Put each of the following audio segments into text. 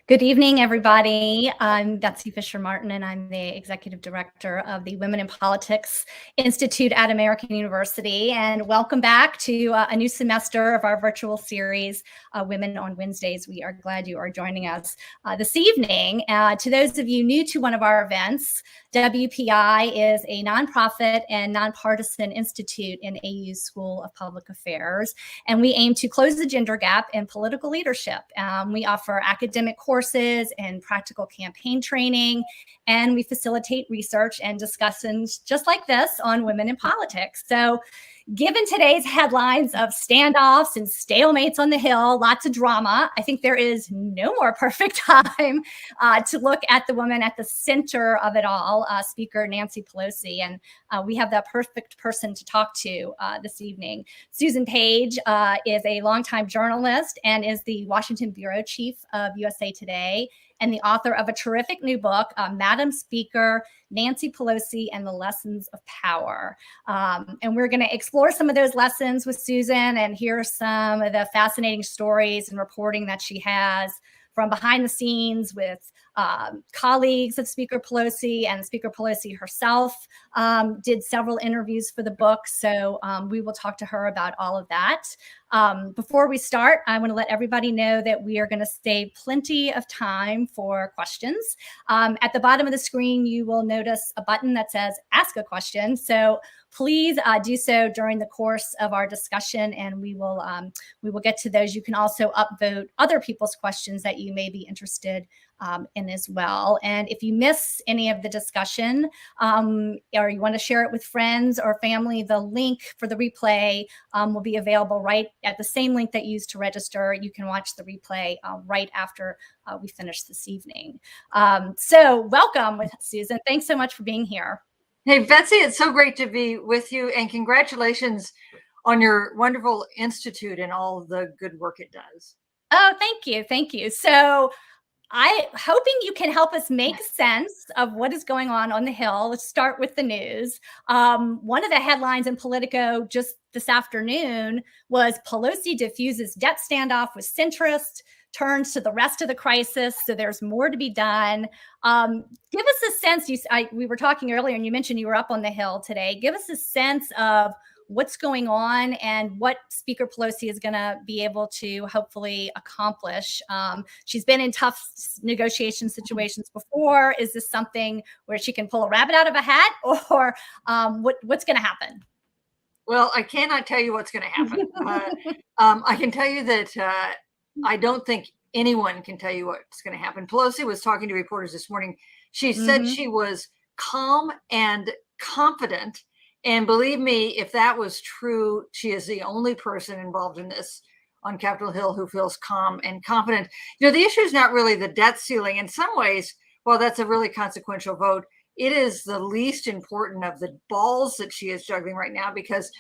Good evening, everybody. I'm Betsy Fisher-Martin, and I'm the Executive Director of the Women in Politics Institute at American University. And welcome back to a new semester of our virtual series, Women on Wednesdays. We are glad you are joining us this evening. To those of you new to one of our events, WPI is a nonprofit and nonpartisan institute in AU's School of Public Affairs, and we aim to close the gender gap in political leadership. We offer academic courses and practical campaign training, and we facilitate research and discussions just like this on women in politics. So given today's headlines of standoffs and stalemates on the Hill, lots of drama, I think there is no more perfect time to look at the woman at the center of it all, Speaker Nancy Pelosi. And we have that perfect person to talk to this evening. Susan Page is a longtime journalist and is the Washington bureau chief of USA Today, and the author of a terrific new book, Madam Speaker, Nancy Pelosi and the Lessons of Power. And we're going to explore some of those lessons with Susan and hear some of the fascinating stories and reporting that she has from behind the scenes with colleagues of Speaker Pelosi, and Speaker Pelosi herself did several interviews for the book. So we will talk to her about all of that. Before we start, I want to let everybody know that we are going to save plenty of time for questions. At the bottom of the screen, you will notice a button that says Ask a Question. So please do so during the course of our discussion, and we will get to those. You can also upvote other people's questions that you may be interested in as well. And if you miss any of the discussion or you want to share it with friends or family, the link for the replay will be available right at the same link that you used to register. You can watch the replay right after we finish this evening. So welcome, Susan. Thanks so much for being here. Hey, Betsy, it's so great to be with you, and congratulations on your wonderful institute and all the good work it does. Oh, thank you. Thank you. So I'm hoping you can help us make sense of what is going on the Hill. Let's start with the news. One of the headlines in Politico just this afternoon was Pelosi diffuses debt standoff with centrists, turns to the rest of the crisis. So there's more to be done. Give us a sense. We were talking earlier and you mentioned you were up on the Hill today. Give us a sense of what's going on and what Speaker Pelosi is going to be able to hopefully accomplish. She's been in tough negotiation situations before. Is this something where she can pull a rabbit out of a hat, or what's going to happen? Well, I cannot tell you what's going to happen. I can tell you that I don't think anyone can tell you what's going to happen. Pelosi was talking to reporters this morning. She said she was calm and confident. And believe me, if that was true, she is the only person involved in this on Capitol Hill who feels calm and confident. You know, the issue is not really the debt ceiling. In some ways, while that's a really consequential vote, it is the least important of the balls that she is juggling right now, because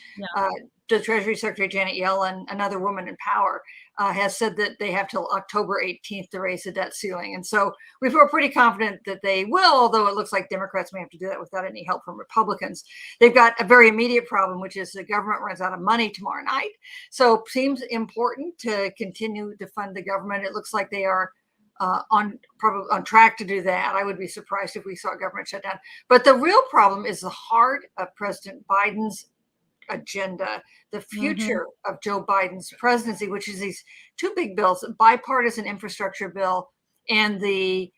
the Treasury Secretary Janet Yellen, another woman in power, has said that they have till October 18th to raise the debt ceiling. And so we feel pretty confident that they will, although it looks like Democrats may have to do that without any help from Republicans. They've got a very immediate problem, which is the government runs out of money tomorrow night. So it seems important to continue to fund the government. It looks like they are probably on track to do that. I would be surprised if we saw government shut down. But the real problem is the heart of President Biden's agenda, the future of Joe Biden's presidency, which is these two big bills, a bipartisan infrastructure bill and the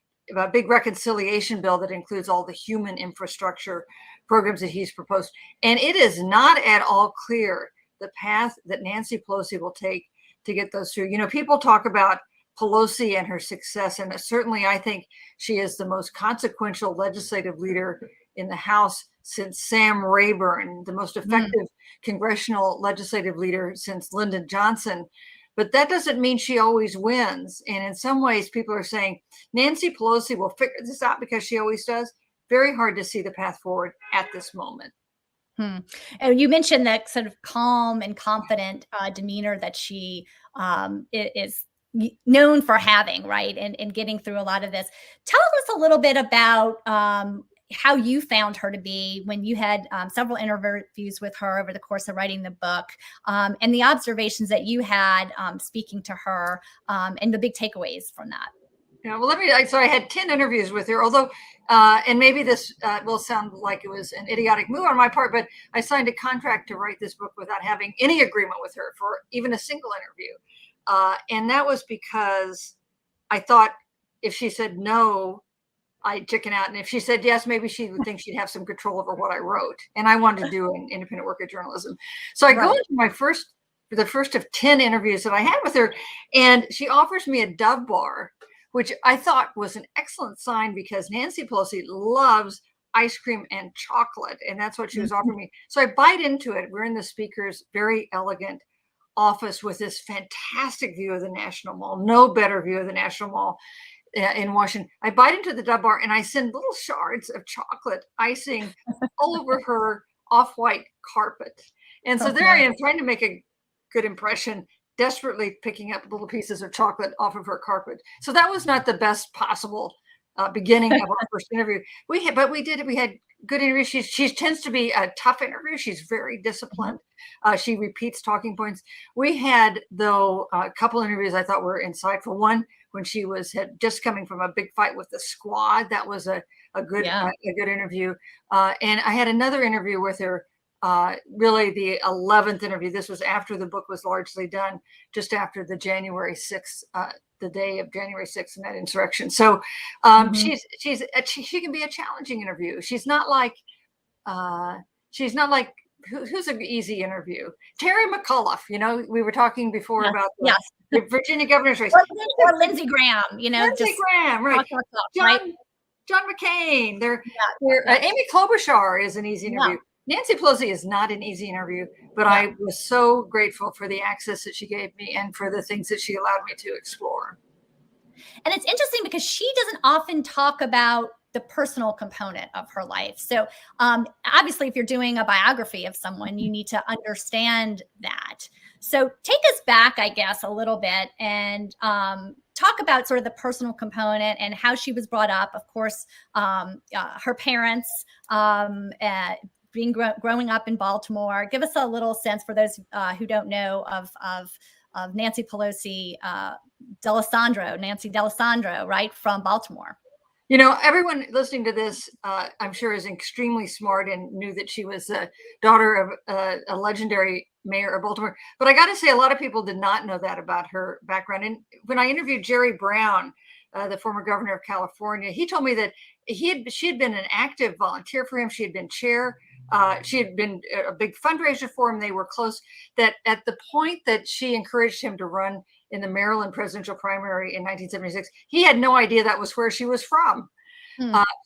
big reconciliation bill that includes all the human infrastructure programs that he's proposed. And it is not at all clear the path that Nancy Pelosi will take to get those through. You know, people talk about Pelosi and her success, and certainly I think she is the most consequential legislative leader in the House since Sam Rayburn, the most effective congressional legislative leader since Lyndon Johnson. But that doesn't mean she always wins. And in some ways, people are saying Nancy Pelosi will figure this out because she always does. Very hard to see the path forward at this moment. And you mentioned that sort of calm and confident demeanor that she is known for having, right? And getting through a lot of this. Tell us a little bit about how you found her to be when you had several interviews with her over the course of writing the book, and the observations that you had speaking to her, and the big takeaways from that. Well, so I had 10 interviews with her, although, and maybe this will sound like it was an idiotic move on my part, but I signed a contract to write this book without having any agreement with her for even a single interview. And that was because I thought if she said no, I'd chicken out. And if she said yes, maybe she would think she'd have some control over what I wrote. And I wanted to do an independent work of journalism. So I go into the first of 10 interviews that I had with her, and she offers me a Dove bar, which I thought was an excellent sign because Nancy Pelosi loves ice cream and chocolate. And that's what she was offering me. So I bite into it. We're in the speaker's very elegant office with this fantastic view of the National Mall, no better view of the National Mall in Washington. I bite into the Dove bar and I send little shards of chocolate icing all over her off-white carpet. And so there I am trying to make a good impression, desperately picking up little pieces of chocolate off of her carpet. So that was not the best possible beginning of our first interview. We had good interviews. She tends to be a tough interview. She's very disciplined. She repeats talking points. We had, though, a couple interviews I thought were insightful. One, when she had just coming from a big fight with the Squad. That was a good interview. And I had another interview with her, really the 11th interview. This was after the book was largely done, just after the January 6th, the day of January 6th and that insurrection. So she can be a challenging interview. She's not like who's an easy interview? Terry McAuliffe. We were talking before about the Virginia governor's race. Or Lindsey Graham, Lindsey Graham, right? John McCain. Amy Klobuchar is an easy interview. Nancy Pelosi is not an easy interview, but I was so grateful for the access that she gave me and for the things that she allowed me to explore. And it's interesting because she doesn't often talk about the personal component of her life. So obviously, if you're doing a biography of someone, you need to understand that. So take us back, I guess, a little bit and talk about sort of the personal component and how she was brought up. Of course, her parents, growing up in Baltimore. Give us a little sense for those who don't know of Nancy Pelosi, Nancy D'Alessandro, right, from Baltimore. Everyone listening to this, I'm sure, is extremely smart and knew that she was the daughter of a legendary mayor of Baltimore. But I got to say, a lot of people did not know that about her background. And when I interviewed Jerry Brown, the former governor of California, he told me that she had been an active volunteer for him. She had been chair. She had been a big fundraiser for him. They were close. That at the point that she encouraged him to run in the Maryland presidential primary in 1976, he had no idea that was where she was from.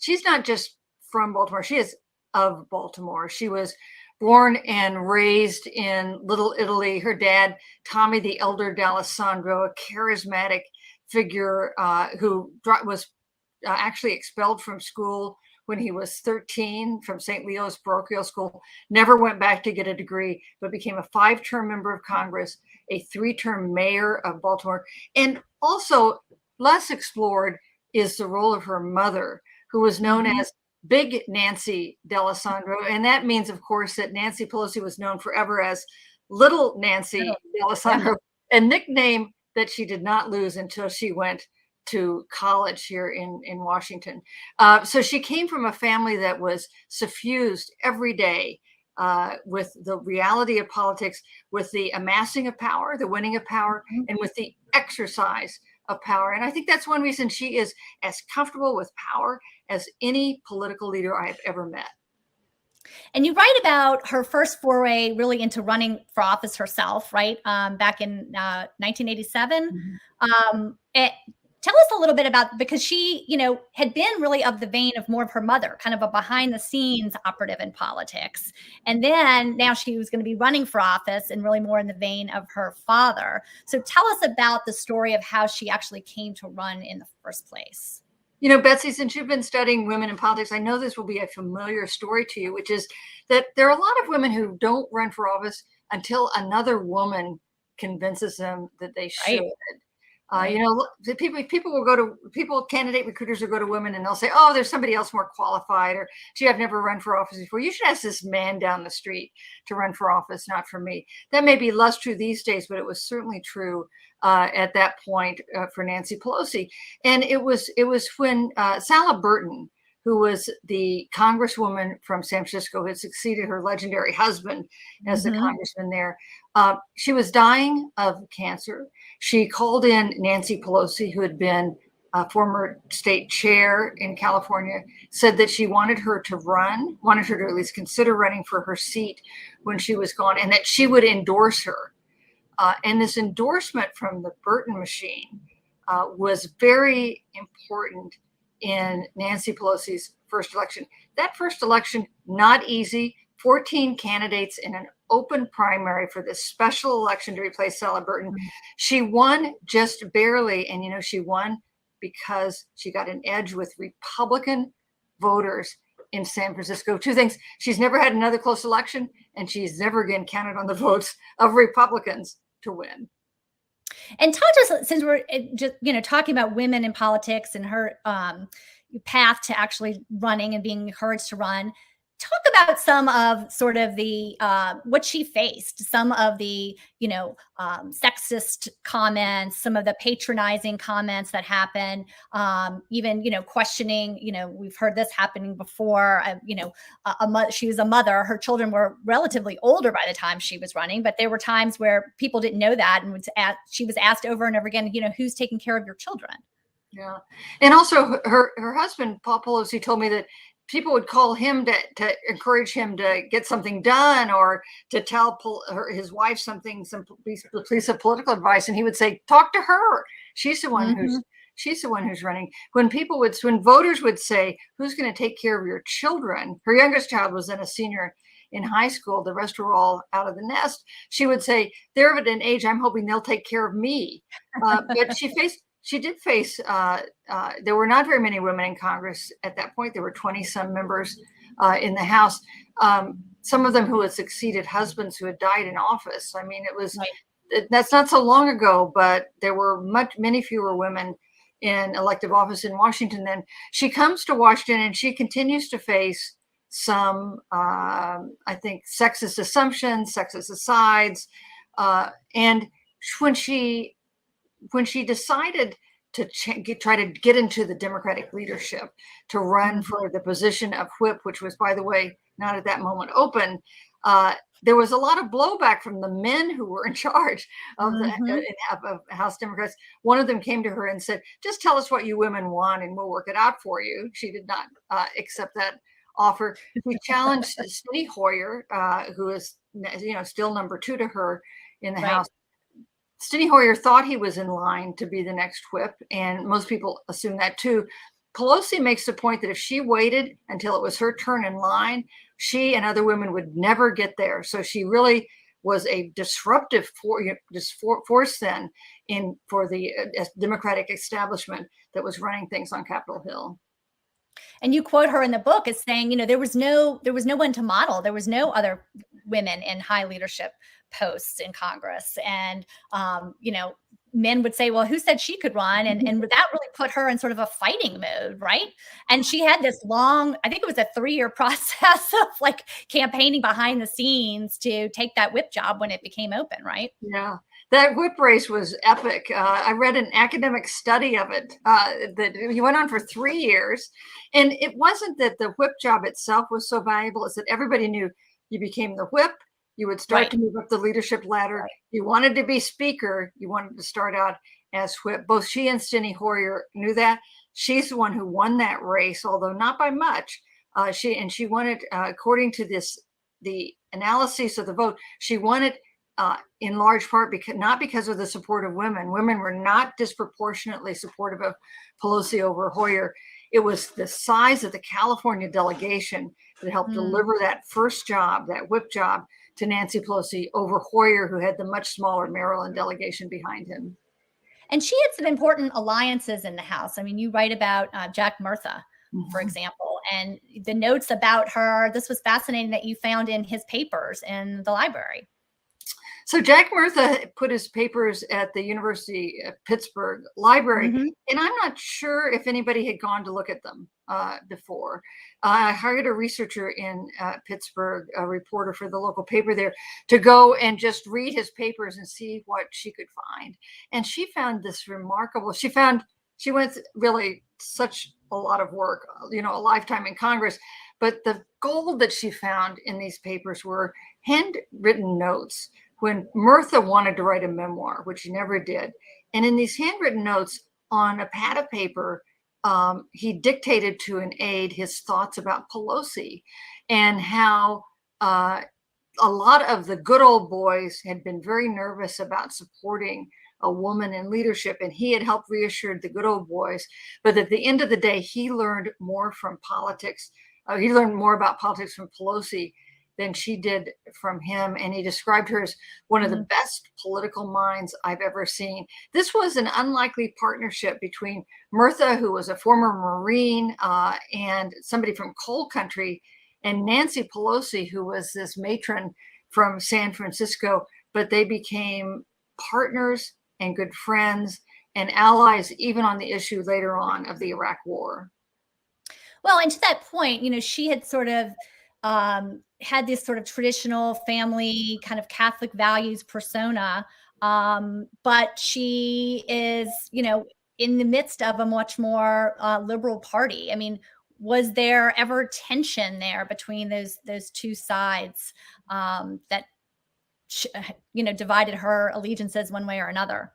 She's not just from Baltimore. She is of Baltimore. She was born and raised in Little Italy. Her dad, Tommy the Elder D'Alessandro, a charismatic figure who was actually expelled from school when he was 13 from St. Leo's parochial school, never went back to get a degree, but became a 5-term member of Congress, a 3-term mayor of Baltimore. And also less explored is the role of her mother, who was known as Big Nancy D'Alessandro. And that means, of course, that Nancy Pelosi was known forever as Little Nancy D'Alessandro, a nickname that she did not lose until she went to college here in Washington. So she came from a family that was suffused every day with the reality of politics, with the amassing of power, the winning of power, and with the exercise of power. And I think that's one reason she is as comfortable with power as any political leader I have ever met. And you write about her first foray really into running for office herself, right? Back in 1987. Tell us a little bit about, because she, had been really of the vein of more of her mother, kind of a behind the scenes operative in politics. And then now she was going to be running for office and really more in the vein of her father. So tell us about the story of how she actually came to run in the first place. Betsy, since you've been studying women in politics, I know this will be a familiar story to you, which is that there are a lot of women who don't run for office until another woman convinces them that they should. Right. You know, the candidate recruiters will go to women and they'll say, oh, there's somebody else more qualified, or gee, I've never run for office before. You should ask this man down the street to run for office, not for me. That may be less true these days, but it was certainly true at that point for Nancy Pelosi. And it was when Sala Burton, who was the congresswoman from San Francisco, who had succeeded her legendary husband as the congressman there, she was dying of cancer. She called in Nancy Pelosi, who had been a former state chair in California, said that she wanted her to at least consider running for her seat when she was gone, and that she would endorse her. And this endorsement from the Burton machine was very important in Nancy Pelosi's first election. That first election, not easy. 14 candidates in an open primary for this special election to replace Sala Burton. She won just barely, and she won because she got an edge with Republican voters in San Francisco. Two things: she's never had another close election, and she's never again counted on the votes of Republicans to win. And talk to us, since we're just talking about women in politics and her path to actually running and being encouraged to run. Talk about some of sort of the what she faced, some of the sexist comments, some of the patronizing comments that happen, even questioning. We've heard this happening before. She was a mother. Her children were relatively older by the time she was running, but there were times where people didn't know that, and she was asked over and over again, who's taking care of your children? Yeah, and also her husband, Paul Pelosi, told me that people would call him to encourage him to get something done, or to tell his wife some piece of political advice, and he would say, "Talk to her. She's the one who's running." When voters would say, "Who's going to take care of your children?" Her youngest child was then a senior in high school. The rest were all out of the nest. She would say, "They're at an age I'm hoping they'll take care of me." But she did face, there were not very many women in Congress at that point. There were 20-some members in the House, some of them who had succeeded husbands who had died in office. I mean, that's not so long ago, but there were many fewer women in elective office in Washington. Then she comes to Washington and she continues to face some, I think, sexist assumptions, sexist asides. And when she decided to try to get into the Democratic leadership, to run for the position of whip, which was, by the way, not at that moment open, there was a lot of blowback from the men who were in charge of of House Democrats. One of them came to her and said, "Just tell us what you women want and we'll work it out for you." She did not accept that offer. We challenged Steny Hoyer, who is still number 2 to her in the House. Steny Hoyer thought he was in line to be the next whip, and most people assume that too. Pelosi makes the point that if she waited until it was her turn in line, she and other women would never get there. So she really was a disruptive force then for the Democratic establishment that was running things on Capitol Hill. And you quote her in the book as saying, there was no one to model. There was no other women in high leadership posts in Congress. And, men would say, well, who said she could run? And that really put her in sort of a fighting mode, right? And she had this long, I think it was a 3-year process of like campaigning behind the scenes to take that whip job when it became open, right? Yeah. That whip race was epic. I read an academic study of it that he went on for 3 years. And it wasn't that the whip job itself was so valuable. It's that everybody knew you became the whip. You would start to move up the leadership ladder. You wanted to be speaker. You wanted to start out as whip. Both she and Steny Hoyer knew that. She's the one who won that race, although not by much. She won it according to the analysis of the vote. She won it in large part not because of the support of women. Women were not disproportionately supportive of Pelosi over Hoyer. It was the size of the California delegation that helped deliver that first job, that whip job, to Nancy Pelosi over Hoyer, who had the much smaller Maryland delegation behind him. And she had some important alliances in the House. I mean, you write about Jack Murtha, for example, and the notes about her. This was fascinating that you found in his papers in the library. So Jack Murtha put his papers at the University of Pittsburgh Library, Mhm. and I'm not sure if anybody had gone to look at them before. I hired a researcher in Pittsburgh, a reporter for the local paper there, to go and just read his papers and see what she could find. And she found this remarkable. She went really such a lot of work, a lifetime in Congress. But the gold that she found in these papers were handwritten notes when Murtha wanted to write a memoir, which he never did. And in these handwritten notes on a pad of paper, he dictated to an aide his thoughts about Pelosi and how a lot of the good old boys had been very nervous about supporting a woman in leadership, and he had helped reassure the good old boys. But at the end of the day, he learned more from politics. He learned more about politics from Pelosi than she did from him. And he described her as one of the best political minds I've ever seen. This was an unlikely partnership between Murtha, who was a former Marine, and somebody from coal country, and Nancy Pelosi, who was this matron from San Francisco. But they became partners and good friends and allies, even on the issue later on of the Iraq War. Well, and to that point, she had sort of had this sort of traditional family kind of Catholic values persona, but she is, in the midst of a much more liberal party. I mean, was there ever tension there between those two sides that divided her allegiances one way or another?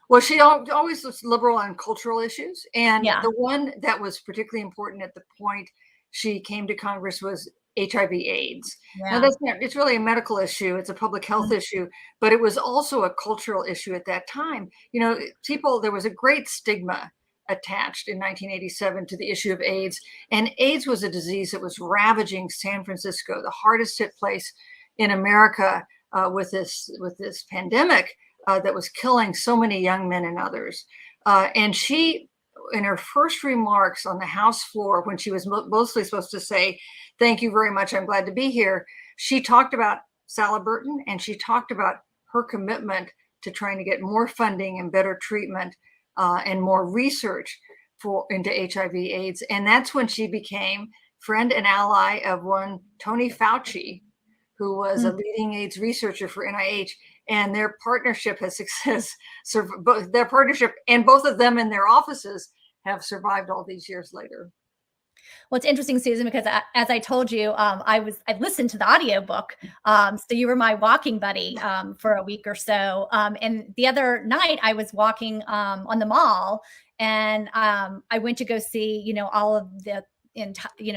Well, she always was liberal on cultural issues. And Yeah. the one that was particularly important at the point she came to Congress was HIV/AIDS. Now, Yeah. it's really a medical issue, it's a public health issue, but it was also a cultural issue at that time. There was a great stigma attached in 1987 to the issue of AIDS. And AIDS was a disease that was ravaging San Francisco, the hardest hit place in America with this pandemic that was killing so many young men and others. And she, in her first remarks on the House floor, when she was mostly supposed to say, "Thank you very much, I'm glad to be here," she talked about Sally Burton, and she talked about her commitment to trying to get more funding and better treatment and more research into HIV/AIDS. And that's when she became friend and ally of one Tony Fauci, who was a leading AIDS researcher for NIH. And their partnership has success. Their partnership and both of them in their offices have survived all these years later. Well, it's interesting, Susan, because as I told you, I listened to the audiobook. So you were my walking buddy for a week or so. And the other night I was walking on the mall, and I went to go see, all of the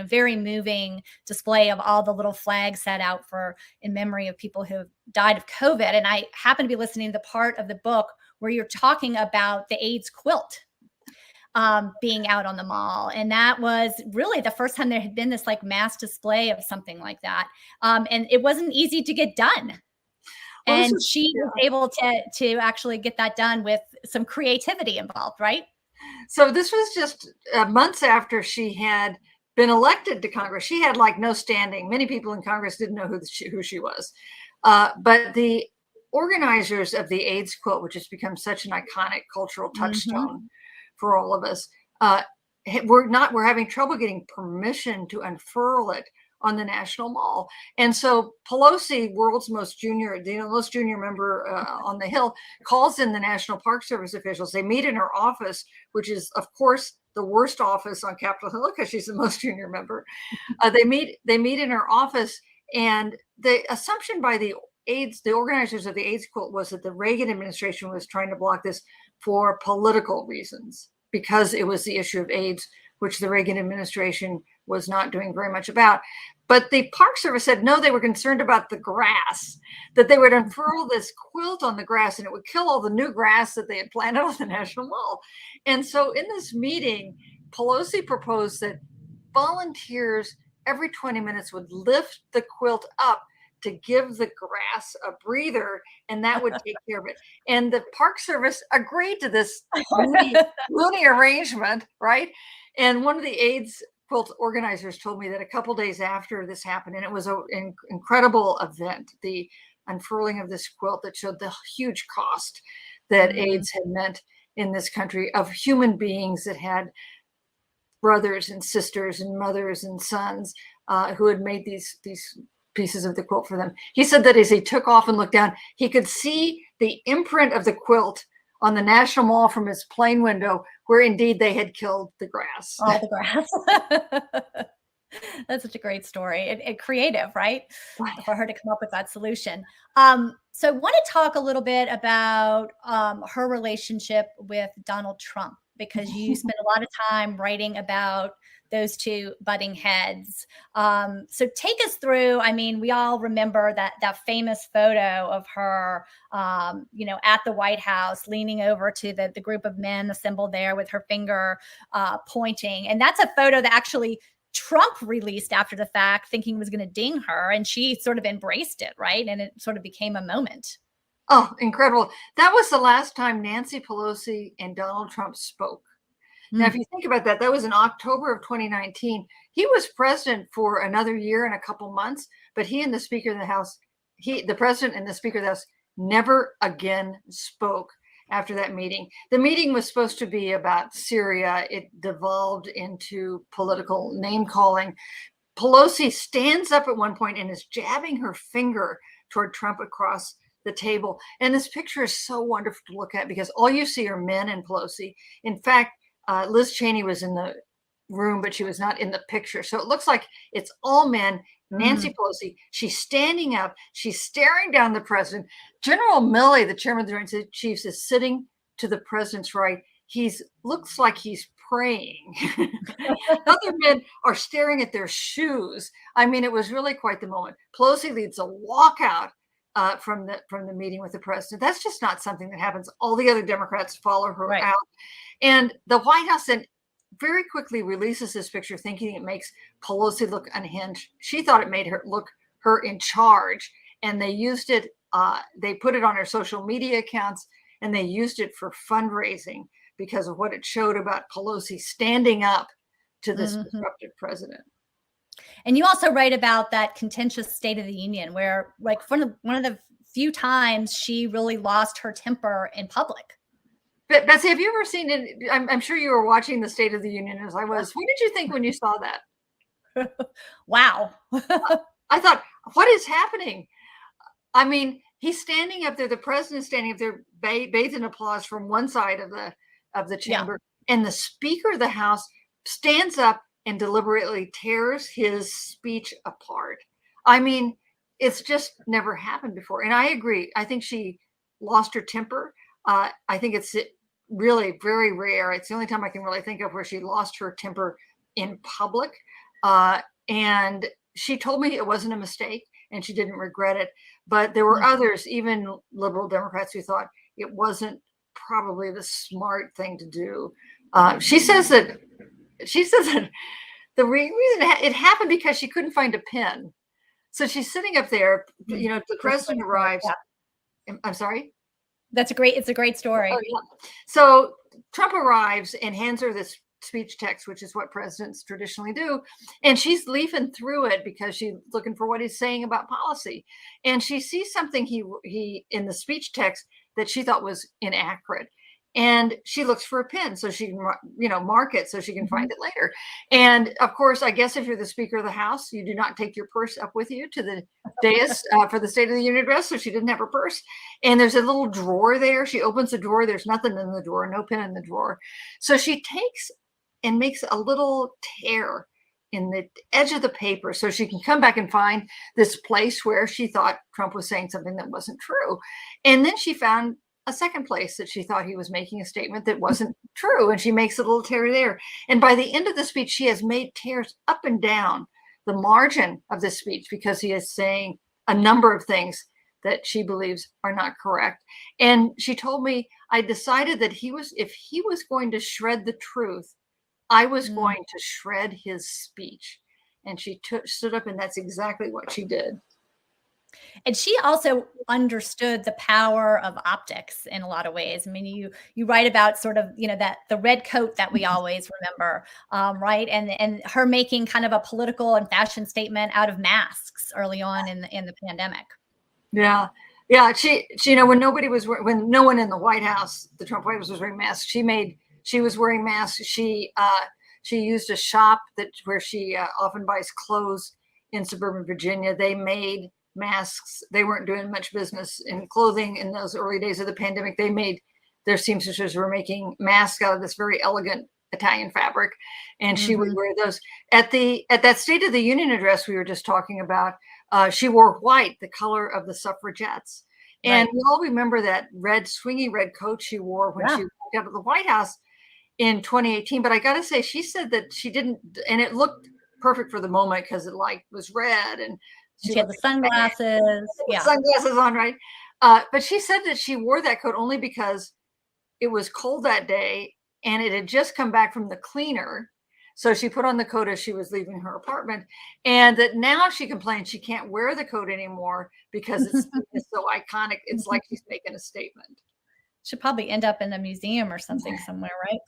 very moving display of all the little flags set out in memory of people who have died of COVID. And I happened to be listening to the part of the book where you're talking about the AIDS quilt being out on the mall. And that was really the first time there had been this like mass display of something like that. And it wasn't easy to get done. Well, And she was able to actually get that done with some creativity involved, right? So this was just months after she had been elected to Congress. She had like no standing. Many people in Congress didn't know who she was. But the organizers of the AIDS quilt, which has become such an iconic cultural touchstone for all of us, we're having trouble getting permission to unfurl it on the National Mall. And so Pelosi, world's most junior member on the Hill, calls in the National Park Service officials. They meet in her office, which is, of course, the worst office on Capitol Hill because she's the most junior member. They meet in her office, and the assumption by the organizers of the AIDS quilt was that the Reagan administration was trying to block this for political reasons because it was the issue of AIDS, which the Reagan administration was not doing very much about. But the Park Service said, no, they were concerned about the grass, that they would unfurl this quilt on the grass and it would kill all the new grass that they had planted on the National Mall. And so in this meeting, Pelosi proposed that volunteers every 20 minutes would lift the quilt up to give the grass a breather, and that would take care of it. And the Park Service agreed to this loony arrangement, right? And one of the AIDS quilt organizers told me that a couple days after this happened, and it was an incredible event, the unfurling of this quilt that showed the huge cost that AIDS had meant in this country, of human beings that had brothers and sisters and mothers and sons who had made these pieces of the quilt for them. He said that as he took off and looked down, he could see the imprint of the quilt on the National Mall from his plane window, where indeed they had killed the grass. All the grass. That's such a great story and creative, right? For her to come up with that solution. So I want to talk a little bit about her relationship with Donald Trump, because you spent a lot of time writing about those two butting heads. So take us through. I mean, we all remember that famous photo of her, at the White House, leaning over to the group of men assembled there with her finger pointing. And that's a photo that actually Trump released after the fact, thinking was going to ding her, and she sort of embraced it, right? And it sort of became a moment. Oh, incredible. That was the last time Nancy Pelosi and Donald Trump spoke. Now, if you think about that, that was in October of 2019. He was president for another year and a couple months, but he and the Speaker of the House, the president and the Speaker of the House, never again spoke after that meeting. The meeting was supposed to be about Syria. It devolved into political name calling. Pelosi stands up at one point and is jabbing her finger toward Trump across the table. And this picture is so wonderful to look at, because all you see are men and Pelosi. In fact, Liz Cheney was in the room, but she was not in the picture. So it looks like it's all men. Nancy Pelosi, she's standing up. She's staring down the president. General Milley, the chairman of the Joint Chiefs, is sitting to the president's right. Looks like he's praying. Other men are staring at their shoes. I mean, it was really quite the moment. Pelosi leads a walkout from the meeting with the president. That's just not something that happens. All the other Democrats follow her out. And the White House then very quickly releases this picture, thinking it makes Pelosi look unhinged. She thought it made her look her in charge, and they used it. They put it on her social media accounts, and they used it for fundraising because of what it showed about Pelosi standing up to this disruptive president. And you also write about that contentious State of the Union, where, like, one of the few times she really lost her temper in public. But Betsy, have you ever seen it? I'm sure you were watching the State of the Union as I was. What did you think when you saw that? Wow. I thought, what is happening? I mean, he's standing up there. The president's standing up there, bathed in applause from one side of the chamber, and the Speaker of the House stands up and deliberately tears his speech apart. I mean, it's just never happened before. And I agree. I think she lost her temper. I think it's really very rare. It's the only time I can really think of where she lost her temper in public. And she told me it wasn't a mistake and she didn't regret it. But there were others, even liberal Democrats, who thought it wasn't probably the smart thing to do. She says that the reason it happened because she couldn't find a pen. So she's sitting up there, the president arrives. Yeah. I'm sorry? It's a great story. Oh, yeah. So Trump arrives and hands her this speech text, which is what presidents traditionally do. And she's leafing through it because she's looking for what he's saying about policy. And she sees something he in the speech text that she thought was inaccurate. And she looks for a pen so she can, mark it so she can find it later. And of course, I guess if you're the Speaker of the House, you do not take your purse up with you to the dais for the State of the Union address. So she didn't have her purse. And there's a little drawer there. She opens the drawer. There's nothing in the drawer, no pen in the drawer. So she takes and makes a little tear in the edge of the paper so she can come back and find this place where she thought Trump was saying something that wasn't true. And then she found a second place that she thought he was making a statement that wasn't true. And she makes a little tear there. And by the end of the speech, she has made tears up and down the margin of the speech because he is saying a number of things that she believes are not correct. And she told me, I decided that if he was going to shred the truth, I was going to shred his speech. And she stood up, and that's exactly what she did. And she also understood the power of optics in a lot of ways. I mean, you write about sort of, that the red coat that we always remember, right? And her making kind of a political and fashion statement out of masks early on in the pandemic. Yeah. Yeah. She, when when no one in the White House, the Trump White House, was wearing masks, she was wearing masks. She used a shop where she often buys clothes in suburban Virginia. They made masks. They weren't doing much business in clothing in those early days of the pandemic. Their seamstresses were making masks out of this very elegant Italian fabric, and she would wear those at that State of the Union address we were just talking about. She wore white, the color of the suffragettes. And we all remember that swingy red coat she wore when she walked out of the White House in 2018. But I got to say, she said that she didn't, and it looked perfect for the moment because it was red, and she had the sunglasses. Sunglasses on, right? But she said that she wore that coat only because it was cold that day and it had just come back from the cleaner. So she put on the coat as she was leaving her apartment, and that now she complains she can't wear the coat anymore because it's so iconic. It's like she's making a statement. Should probably end up in a museum or something somewhere, right?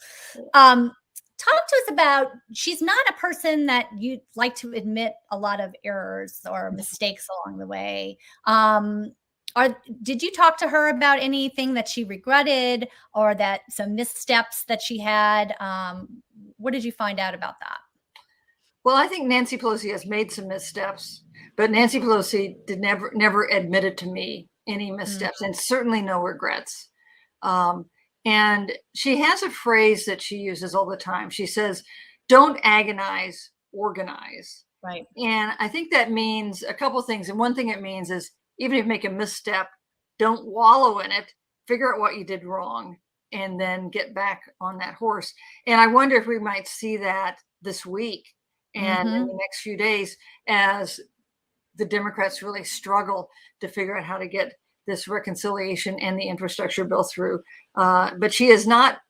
Talk to us about, she's not a person that you'd like to admit a lot of errors or mistakes along the way. Did you talk to her about anything that she regretted or that some missteps that she had? What did you find out about that? Well, I think Nancy Pelosi has made some missteps, but Nancy Pelosi never admitted to me any missteps, and certainly no regrets. And she has a phrase that she uses all the time. She says, "Don't agonize, organize." Right. And I think that means a couple of things. And one thing it means is, even if you make a misstep, don't wallow in it. Figure out what you did wrong and then get back on that horse. And I wonder if we might see that this week and in the next few days as the Democrats really struggle to figure out how to get this reconciliation and the infrastructure bill through. But she is not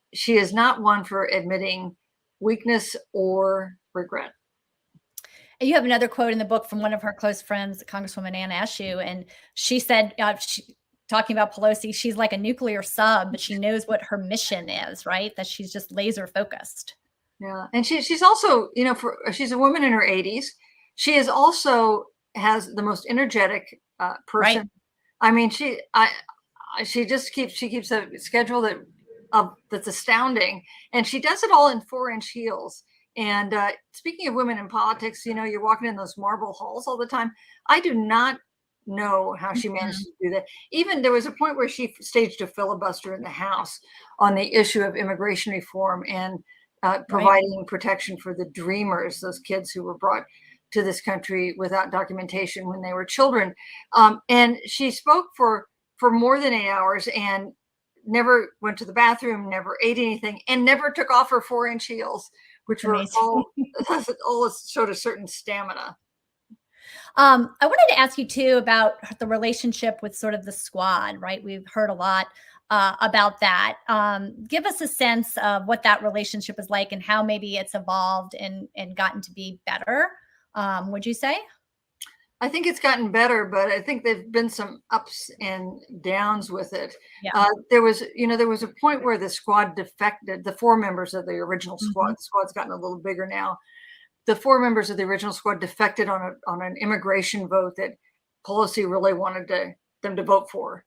one for admitting weakness or regret. And you have another quote in the book from one of her close friends, Congresswoman Ann Eshoo, and she said, talking about Pelosi, she's like a nuclear sub, but she knows what her mission is, right? That she's just laser focused. Yeah, and she's also, she's a woman in her 80s. She is also has the most energetic person. Right. I mean, she keeps a schedule that's astounding, and she does it all in 4-inch heels. And speaking of women in politics, you're walking in those marble halls all the time. I do not know how she managed to do that. Even there was a point where she staged a filibuster in the House on the issue of immigration reform and providing protection for the Dreamers, those kids who were brought to this country without documentation when they were children. And she spoke for more than 8 hours and never went to the bathroom, never ate anything, and never took off her 4-inch heels, which were all showed a certain stamina. I wanted to ask you too about the relationship with sort of the squad, right? We've heard a lot about that. Give us a sense of what that relationship is like and how maybe it's evolved and gotten to be better. Would you say? I think it's gotten better, but I think there've been some ups and downs with it. Yeah. There was a point where the squad defected. The 4 members of the original squad. The squad's gotten a little bigger now. The 4 members of the original squad defected on an immigration vote that Pelosi really wanted them to vote for.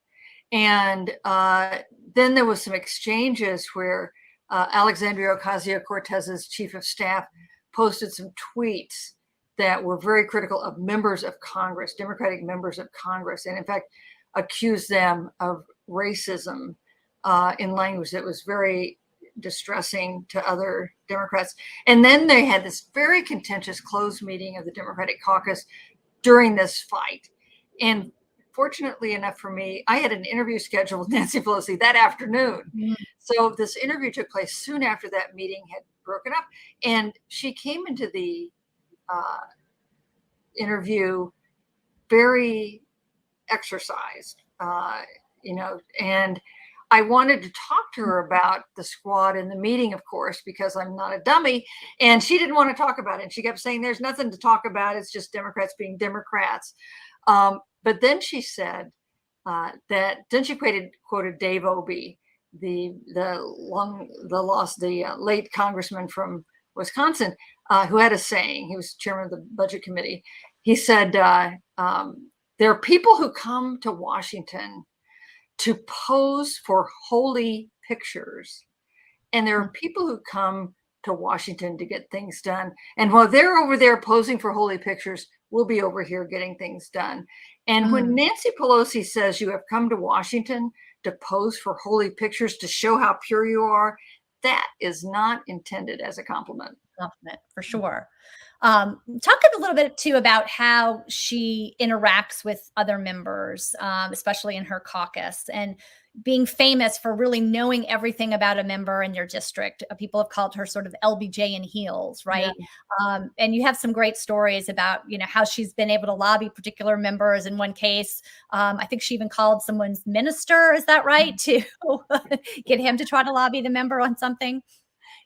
And then there was some exchanges where Alexandria Ocasio-Cortez's chief of staff posted some tweets that were very critical of members of Congress, Democratic members of Congress, and in fact accused them of racism in language that was very distressing to other Democrats. And then they had this very contentious closed meeting of the Democratic caucus during this fight. And fortunately enough for me, I had an interview scheduled with Nancy Pelosi that afternoon. So this interview took place soon after that meeting had broken up. And she came into the interview very exercised, and I wanted to talk to her about the squad and the meeting, of course, because I'm not a dummy, and she didn't want to talk about it. And she kept saying, "There's nothing to talk about. It's just Democrats being Democrats." But then she said then she quoted Dave Obey, the late congressman from Wisconsin, who had a saying. He was chairman of the budget committee. He said, There are people who come to Washington to pose for holy pictures. And there are people who come to Washington to get things done. And while they're over there posing for holy pictures, we'll be over here getting things done. And when Nancy Pelosi says you have come to Washington to pose for holy pictures to show how pure you are, that is not intended as a compliment. Compliment, for sure. Talk a little bit too about how she interacts with other members, especially in her caucus, and being famous for really knowing everything about a member in your district. People have called her sort of LBJ in heels, right? Yeah. And you have some great stories about, how she's been able to lobby particular members. In one case, I think she even called someone's minister, is that right, to get him to try to lobby the member on something?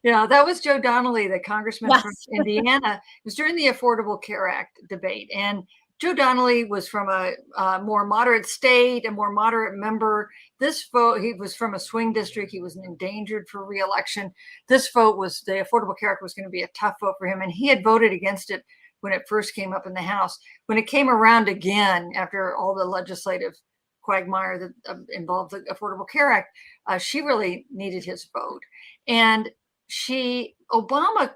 Yeah, that was Joe Donnelly, the congressman Yes. from Indiana. It was during the Affordable Care Act debate. And Joe Donnelly was from a more moderate state, a more moderate member. This vote, he was from a swing district. He was endangered for reelection. This vote was, the Affordable Care Act was going to be a tough vote for him. And he had voted against it when it first came up in the House. When it came around again, after all the legislative quagmire that involved the Affordable Care Act, she really needed his vote. And Obama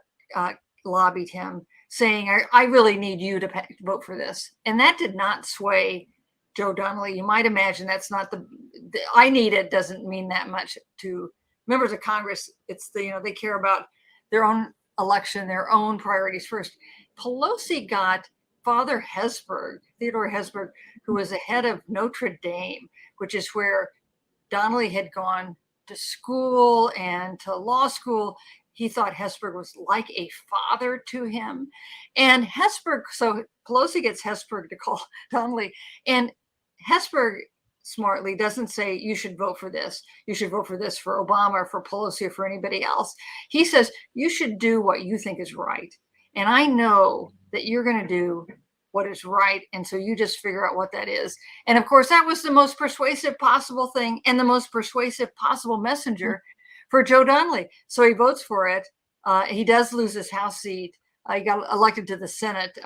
lobbied him, saying, I really need you to vote for this. And that did not sway Joe Donnelly. You might imagine that's not the I need it doesn't mean that much to members of Congress. It's they care about their own election, their own priorities first. Pelosi got Father Hesburgh, Theodore Hesburgh, who was the head of Notre Dame, which is where Donnelly had gone to school and to law school. He thought Hesburgh was like a father to him. And Hesburgh, so Pelosi gets Hesburgh to call Donnelly. And Hesburgh smartly doesn't say, you should vote for this. You should vote for this for Obama or for Pelosi or for anybody else. He says, you should do what you think is right. And I know that you're going to do what is right. And so you just figure out what that is. And of course, that was the most persuasive possible thing and the most persuasive possible messenger for Joe Donnelly. So he votes for it. He does lose his House seat. He got elected to the Senate.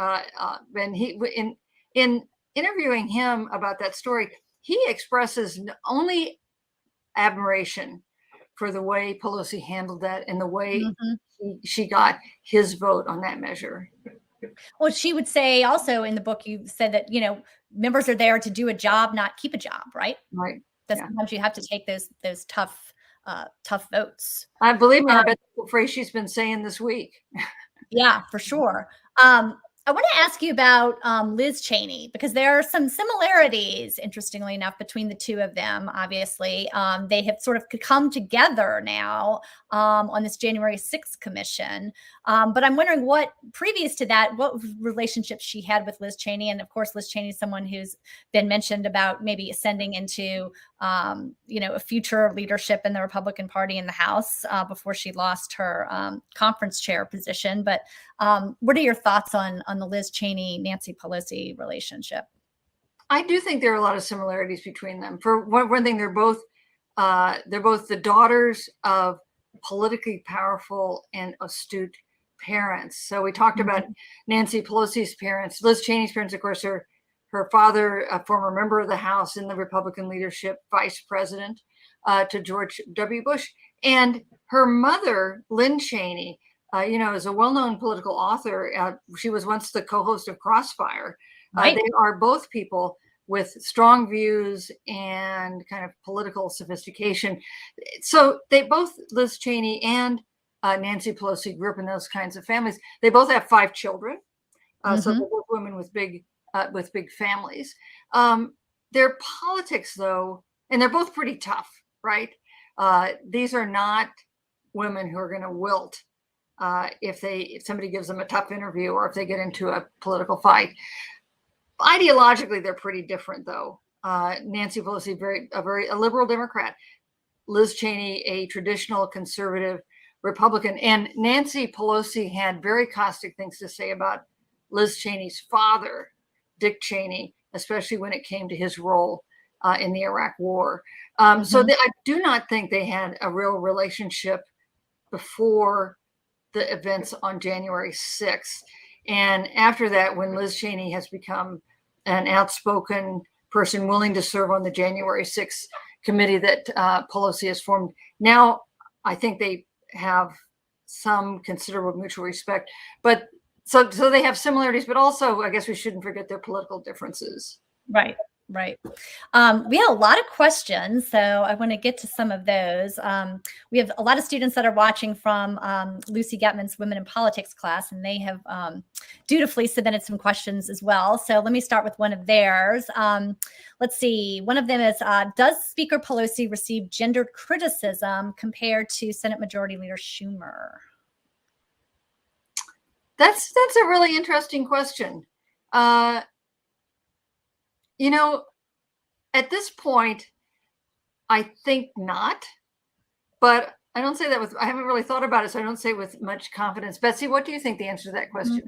And he, in interviewing him about that story, he expresses only admiration for the way Pelosi handled that and the way she got his vote on that measure. Well, she would say also in the book, you said that, members are there to do a job, not keep a job, right? Right. That sometimes you have to take those tough votes. I believe me, I bet that's the phrase she's been saying this week. Yeah, for sure. I want to ask you about Liz Cheney, because there are some similarities, interestingly enough, between the two of them. Obviously, they have sort of come together now on this January 6th commission. But I'm wondering previous to that, what relationship she had with Liz Cheney. And of course, Liz Cheney is someone who's been mentioned about maybe ascending into, a future leadership in the Republican Party in the House before she lost her conference chair position. But what are your thoughts on the Liz Cheney, Nancy Pelosi relationship? I do think there are a lot of similarities between them. For one thing, they're both the daughters of politically powerful and astute parents. So we talked about Nancy Pelosi's parents. Liz Cheney's parents, of course, are her father, a former member of the House in the Republican leadership, vice president to George W. Bush, and her mother, Lynn Cheney, is a well-known political author. She was once the co-host of Crossfire. Right. They are both people with strong views and kind of political sophistication. So they both, Liz Cheney and Nancy Pelosi, grew up in those kinds of families. They both have 5 children. So they're both women with big families. Their politics, though, and they're both pretty tough, right? These are not women who are going to wilt if somebody gives them a tough interview or if they get into a political fight. Ideologically, they're pretty different, though. Nancy Pelosi, a liberal Democrat. Liz Cheney, a traditional conservative Republican. And Nancy Pelosi had very caustic things to say about Liz Cheney's father, Dick Cheney, especially when it came to his role in the Iraq War. So I do not think they had a real relationship before the events on January 6th. And after that, when Liz Cheney has become an outspoken person willing to serve on the January 6th committee that Pelosi has formed. Now, I think they have some considerable mutual respect, but so they have similarities, but also I guess we shouldn't forget their political differences. Right. Right. We have a lot of questions, so I want to get to some of those. We have a lot of students that are watching from Lucy Getman's Women in Politics class, and they have dutifully submitted some questions as well. So let me start with one of theirs. Let's see. One of them is, does Speaker Pelosi receive gendered criticism compared to Senate Majority Leader Schumer? That's a really interesting question. You know, at this point, I think not, but I don't say that with, I haven't really thought about it, so I don't say it with much confidence. Betsy, what do you think the answer to that question is?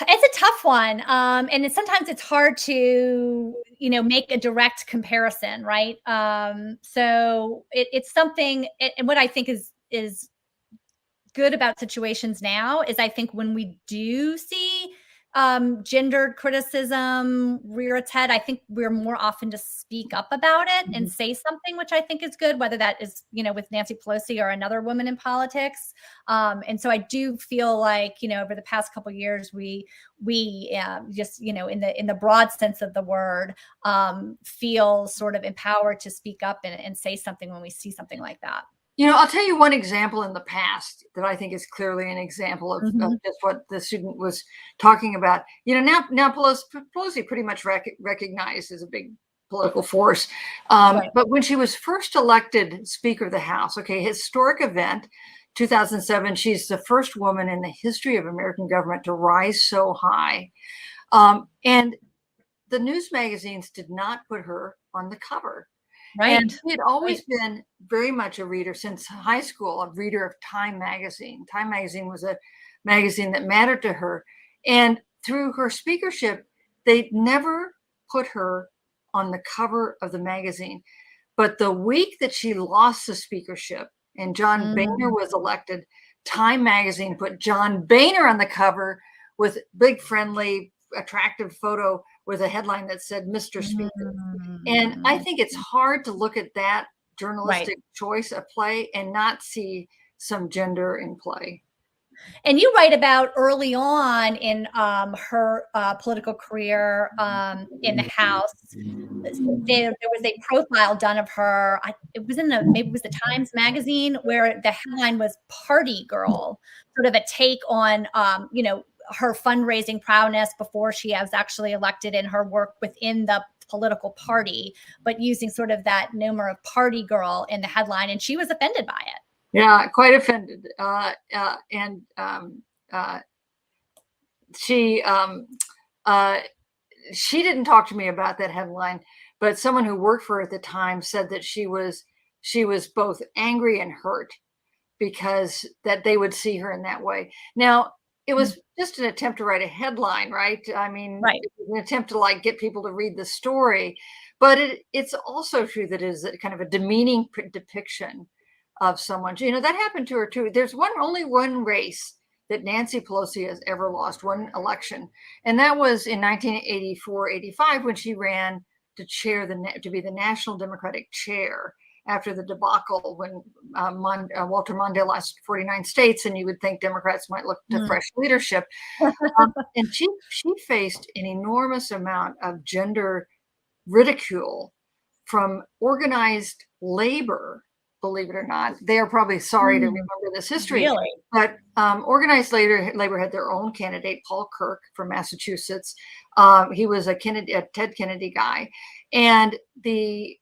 It's a tough one. And sometimes it's hard to, make a direct comparison, right? So it's something, and what I think is good about situations now is I think when we do see gendered criticism rear its head, I think we're more often to speak up about it and say something, which I think is good, whether that is, with Nancy Pelosi or another woman in politics. And so I do feel like, over the past couple of years, we just, in the broad sense of the word, feel sort of empowered to speak up and say something when we see something like that. I'll tell you one example in the past that I think is clearly an example of just what the student was talking about. Now Pelosi pretty much recognized as a big political force. Right. But when she was first elected Speaker of the House, historic event, 2007, she's the first woman in the history of American government to rise so high. And the news magazines did not put her on the cover. Right. And she had always been very much a reader since high school, a reader of Time magazine. Time magazine was a magazine that mattered to her. And through her speakership, they never put her on the cover of the magazine. But the week that she lost the speakership and John Boehner was elected, Time magazine put John Boehner on the cover with big, friendly, attractive photo with a headline that said Mr. Speaker. And I think it's hard to look at that journalistic choice of play and not see some gender in play. And you write about early on in her political career in the House, there was a profile done of her. It was maybe it was the Times magazine, where the headline was "Party Girl," sort of a take on her fundraising prowess before she was actually elected and her work within the political party, but using sort of that nomer of "Party Girl" in the headline, and she was offended by it. Yeah, quite offended. She didn't talk to me about that headline, but someone who worked for her at the time said that she was both angry and hurt because that they would see her in that way. Now, it was just an attempt to write a headline, right? I mean, it was an attempt to get people to read the story, but it's also true that it is kind of a demeaning depiction of someone. That happened to her too. There's only one race that Nancy Pelosi has ever lost, one election, and that was in 1984-85 when she ran to be the National Democratic Chair after the debacle when Walter Mondale lost 49 states, and you would think Democrats might look to fresh leadership. And she faced an enormous amount of gender ridicule from organized labor. Believe it or not, they are probably sorry to remember this history. Really? But organized labor had their own candidate, Paul Kirk from Massachusetts. He was a Ted Kennedy guy, and the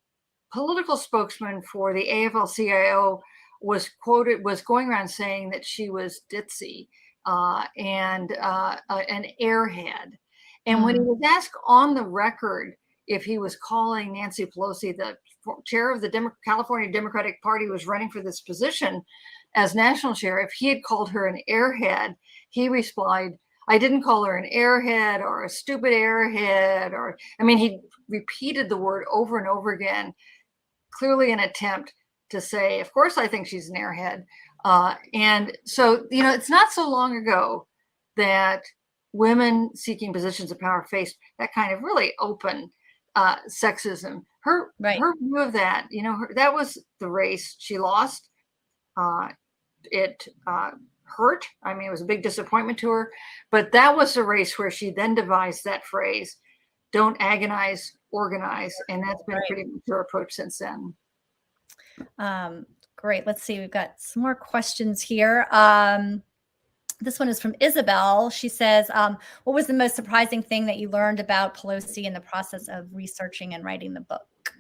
political spokesman for the AFL-CIO was going around saying that she was ditzy and an airhead. And when he was asked on the record if he was calling Nancy Pelosi, the chair of the California Democratic Party, was running for this position as national chair, if he had called her an airhead, he replied, "I didn't call her an airhead or a stupid airhead," he repeated the word over and over again, clearly an attempt to say, of course, I think she's an airhead. And so, it's not so long ago that women seeking positions of power faced that kind of really open sexism. Her view of that, that was the race she lost. It hurt. I mean, it was a big disappointment to her, but that was the race where she then devised that phrase, "Don't agonize, organize," and that's been pretty much her approach since then. Great. Let's see. We've got some more questions here. This one is from Isabel. She says, what was the most surprising thing that you learned about Pelosi in the process of researching and writing the book?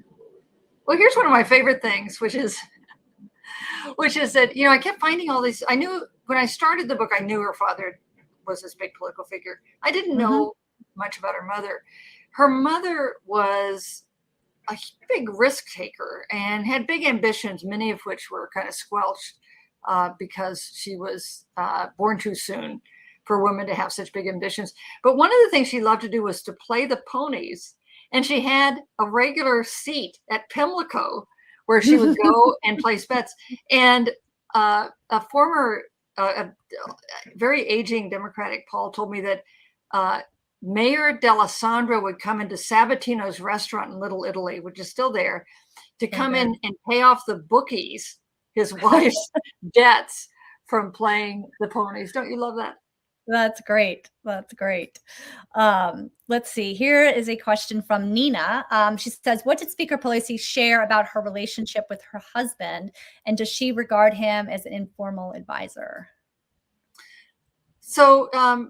Well, here's one of my favorite things, which is that, I kept finding all these. I knew when I started the book, I knew her father was this big political figure. I didn't know much about her mother. Her mother was a big risk taker and had big ambitions, many of which were kind of squelched because she was born too soon for women to have such big ambitions. But one of the things she loved to do was to play the ponies. And she had a regular seat at Pimlico where she would go and place bets. And a former, very aging Democratic Paul told me that Mayor D'Alessandro would come into Sabatino's restaurant in Little Italy, which is still there, to come in and pay off the bookies, his wife's debts from playing the ponies. Don't you love that? That's great. That's great. Let's see. Here is a question from Nina. She says, what did Speaker Pelosi share about her relationship with her husband? And does she regard him as an informal advisor? So Paul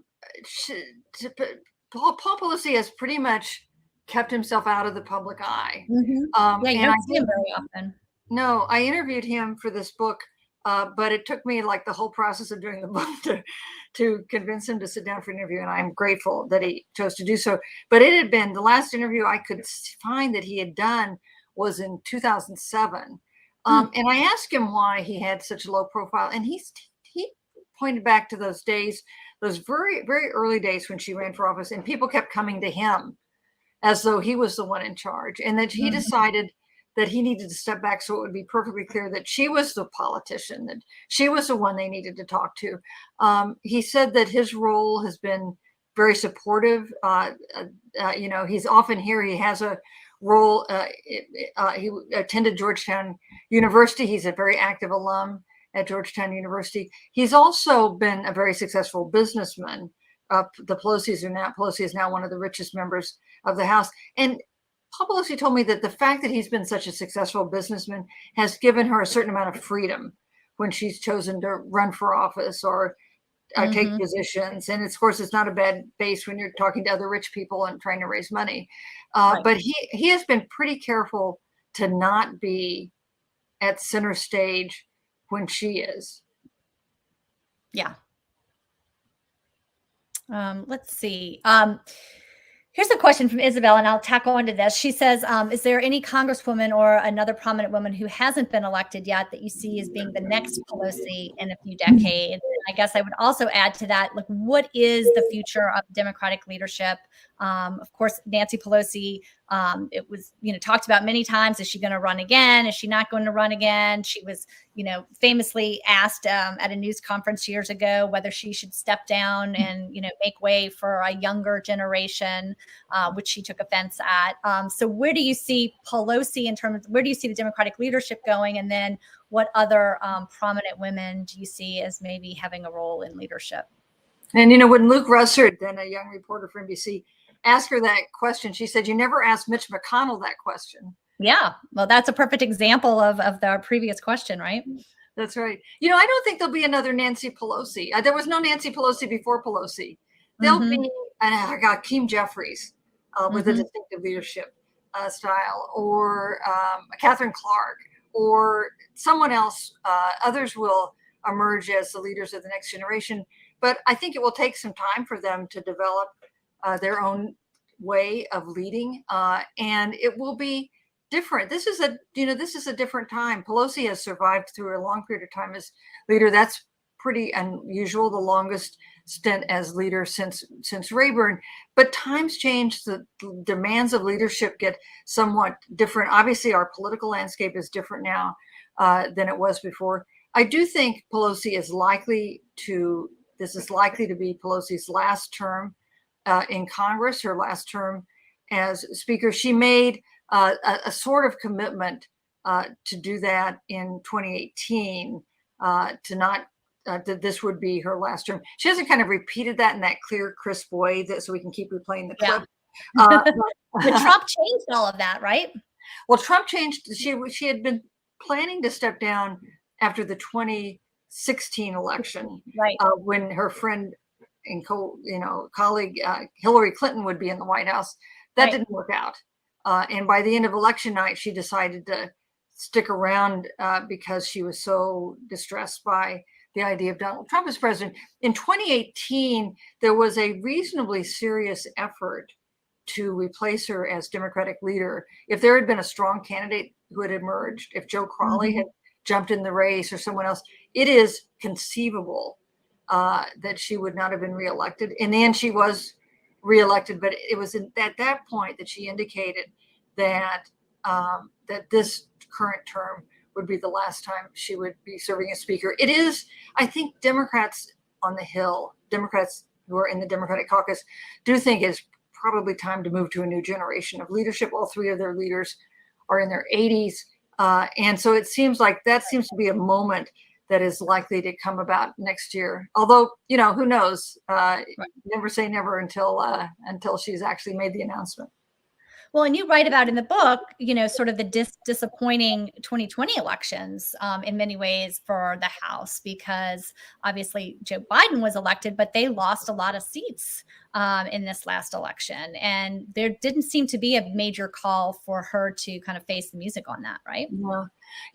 Pelosi has pretty much kept himself out of the public eye. Yeah, you don't see him very often. No, I interviewed him for this book, but it took me like the whole process of doing the book to convince him to sit down for an interview, and I'm grateful that he chose to do so. But it had been the last interview I could find that he had done was in 2007, and I asked him why he had such a low profile, and he pointed back to those days, those very, very early days when she ran for office, and people kept coming to him as though he was the one in charge, and that he decided that he needed to step back so it would be perfectly clear that she was the politician, that she was the one they needed to talk to. He said that his role has been very supportive. He's often here. He has a role. He attended Georgetown University. He's a very active alum at Georgetown University. He's also been a very successful businessman. Pelosi is now one of the richest members of the House. And Paul Pelosi told me that the fact that he's been such a successful businessman has given her a certain amount of freedom when she's chosen to run for office or take positions. And of course, it's not a bad base when you're talking to other rich people and trying to raise money. But he has been pretty careful to not be at center stage when she is. Yeah. Let's see. Here's a question from Isabel, and I'll tackle into this. She says, is there any congresswoman or another prominent woman who hasn't been elected yet that you see as being the next Pelosi in a few decades? I guess I would also add to that, like, what is the future of Democratic leadership? Of course, Nancy Pelosi, it was, talked about many times. Is she going to run again? Is she not going to run again? She was, famously asked at a news conference years ago whether she should step down and, make way for a younger generation, which she took offense at. So where do you see Pelosi where do you see the Democratic leadership going? And then what other prominent women do you see as maybe having a role in leadership? And, when Luke Russert, then a young reporter for NBC, asked her that question, she said, "You never asked Mitch McConnell that question." Yeah, well, that's a perfect example of the previous question, right? That's right. I don't think there'll be another Nancy Pelosi. There was no Nancy Pelosi before Pelosi. There'll be Hakeem Jeffries with a distinctive leadership style, or Catherine Clark, or someone else. Others will emerge as the leaders of the next generation. But I think it will take some time for them to develop their own way of leading, and it will be different. This is a different time. Pelosi has survived through a long period of time as leader. That's pretty unusual. The longest stint as leader since Rayburn. But times change. The demands of leadership get somewhat different. Obviously, our political landscape is different now than it was before. I do think Pelosi is likely to this is likely to be Pelosi's last term in Congress, her last term as Speaker. She made a sort of commitment to do that in 2018, to not that this would be her last term. She hasn't kind of repeated that in that clear, crisp way so we can keep replaying the clip. But Trump changed all of that, right? Well, Trump changed. She had been planning to step down after the 2016 election, right? When her friend and colleague Hillary Clinton would be in the White House. That didn't work out, and by the end of election night, she decided to stick around because she was so distressed by the idea of Donald Trump as president. In 2018, there was a reasonably serious effort to replace her as Democratic leader. If there had been a strong candidate who had emerged, if Joe Crowley had jumped in the race or someone else, it is conceivable that she would not have been reelected. In the end, she was reelected, but it was at that point that she indicated that that this current term would be the last time she would be serving as Speaker. It is, I think, Democrats on the Hill, Democrats who are in the Democratic caucus, do think it's probably time to move to a new generation of leadership. All three of their leaders are in their 80s. And so it seems like that seems to be a moment that is likely to come about next year. Although, who knows? Never say never until she's actually made the announcement. Well, and you write about in the book, sort of the disappointing 2020 elections in many ways for the House, because obviously Joe Biden was elected, but they lost a lot of seats in this last election. And there didn't seem to be a major call for her to kind of face the music on that, right? Yeah.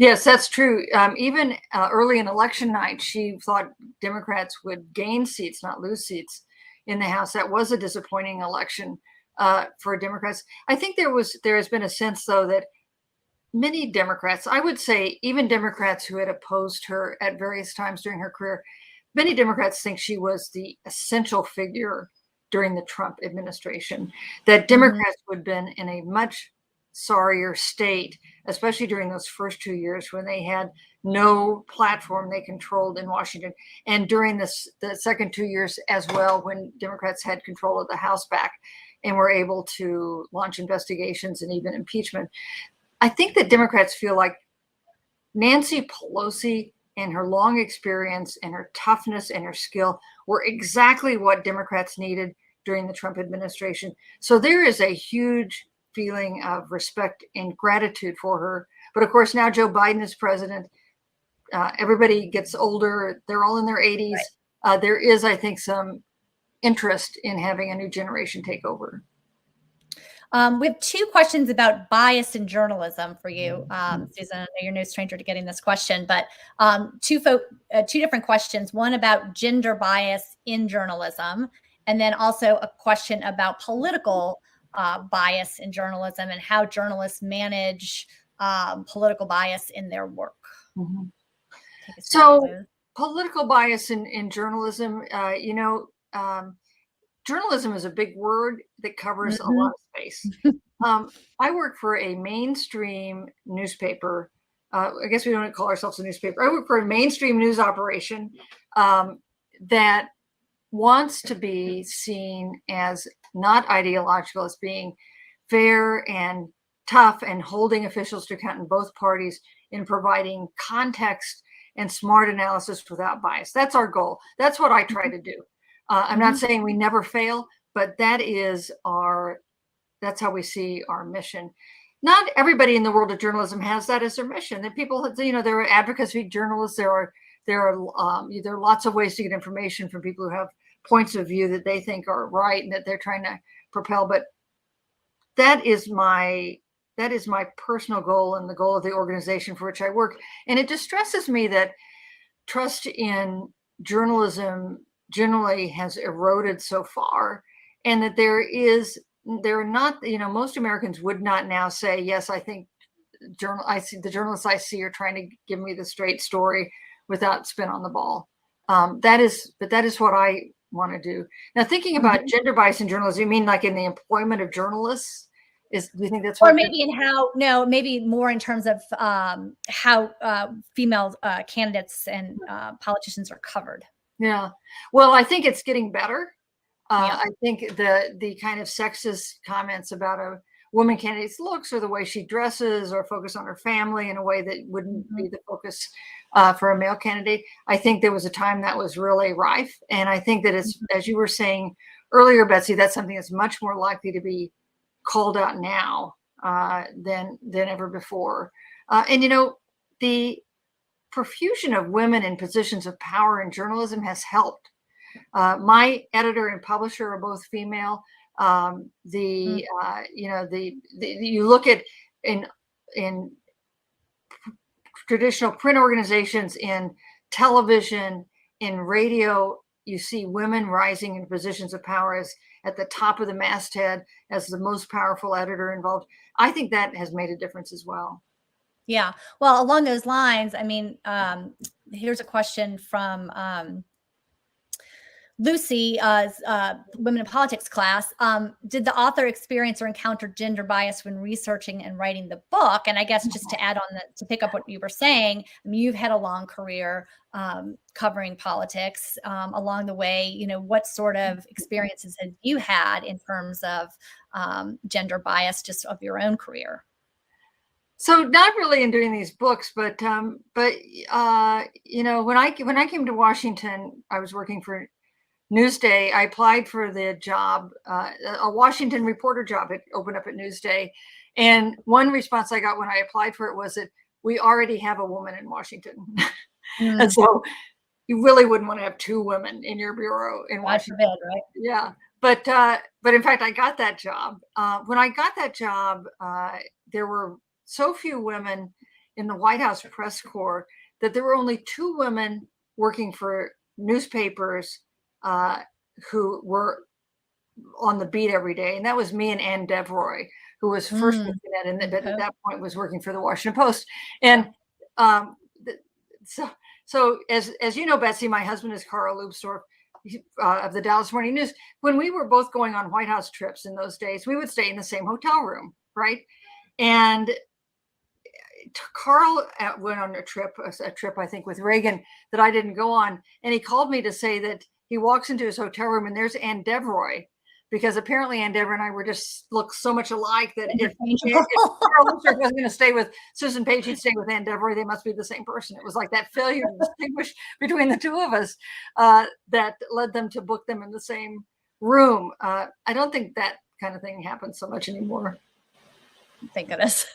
Yes, that's true. Even early in election night, she thought Democrats would gain seats, not lose seats in the House. That was a disappointing election for Democrats. I think there has been a sense, though, that many Democrats, I would say even Democrats who had opposed her at various times during her career, many Democrats think she was the essential figure during the Trump administration, that Democrats would have been in a much sorrier state, especially during those first 2 years when they had no platform they controlled in Washington, and during the second 2 years as well, when Democrats had control of the House back and were able to launch investigations and even impeachment. I think that Democrats feel like Nancy Pelosi and her long experience and her toughness and her skill were exactly what Democrats needed during the Trump administration. So there is a huge feeling of respect and gratitude for her. But of course, now Joe Biden is president. Everybody gets older. They're all in their 80s. Right. There is, I think, some interest in having a new generation take over. We have two questions about bias in journalism for you, Susan. I know you're no stranger to getting this question, but two different questions. One about gender bias in journalism, and then also a question about political bias in journalism and how journalists manage political bias in their work. So, political bias in journalism, journalism is a big word that covers a lot of space. I work for a mainstream newspaper. I guess we don't call ourselves a newspaper. I work for a mainstream news operation that wants to be seen as not ideological, as being fair and tough and holding officials to account in both parties in providing context and smart analysis without bias. That's our goal. That's what I try to do. I'm not saying we never fail, but that's how we see our mission. Not everybody in the world of journalism has that as their mission. That people, there are advocacy journalists. There are lots of ways to get information from people who have points of view that they think are right and that they're trying to propel. But that is my personal goal and the goal of the organization for which I work. And it distresses me that trust in journalism generally has eroded so far, and that most Americans would not now say, yes, I think the journalists I see are trying to give me the straight story without spin on the ball. That is what I want to do. Now, thinking about gender bias in journalism, you mean like in the employment of journalists? Do you think that's what? Or maybe maybe more in terms of how female candidates and politicians are covered. Yeah. Well, I think it's getting better. Yeah. I think the kind of sexist comments about a woman candidate's looks or the way she dresses or focus on her family in a way that wouldn't be the focus for a male candidate. I think there was a time that was really rife. And I think that it's, as you were saying earlier, Betsy, that's something that's much more likely to be called out now than ever before. And, you know, the profusion of women in positions of power in journalism has helped. My editor and publisher are both female. You know, you look at in traditional print organizations, in television, in radio, you see women rising in positions of power as at the top of the masthead as the most powerful editor involved. I think that has made a difference as well. Yeah. Well, along those lines, I mean, here's a question from Lucy, Women in Politics class. Did the author experience or encounter gender bias when researching and writing the book? And I guess just to add on to pick up what you were saying, I mean, you've had a long career covering politics along the way. You know, what sort of experiences have you had in terms of gender bias just of your own career? So not really in doing these books, but you know, when I came to Washington, I was working for Newsday. I applied for the job, a Washington reporter job. It opened up at Newsday, and one response I got when I applied for it was that we already have a woman in Washington, and so you really wouldn't want to have two women in your bureau in Washington. God forbid, right? Yeah, but in fact, I got that job. When I got that job, there were so few women in the White House press corps that there were only two women working for newspapers who were on the beat every day. And that was me and Ann Devroy, who was first working and at that point was working for the Washington Post. And so as you know, Betsy, my husband is Carl Lubsdorff of the Dallas Morning News. When we were both going on White House trips in those days, we would stay in the same hotel room, right? And Carl went on a trip I think with Reagan that I didn't go on, and he called me to say that he walks into his hotel room and there's Ann Devroy, because apparently Ann Devroy and I were just look so much alike that if Carl wasn't going to stay with Susan Page, he'd stay with Ann Devroy. They must be the same person. It was like that failure to distinguish between the two of us that led them to book them in the same room. I don't think that kind of thing happens so much anymore. Thank goodness.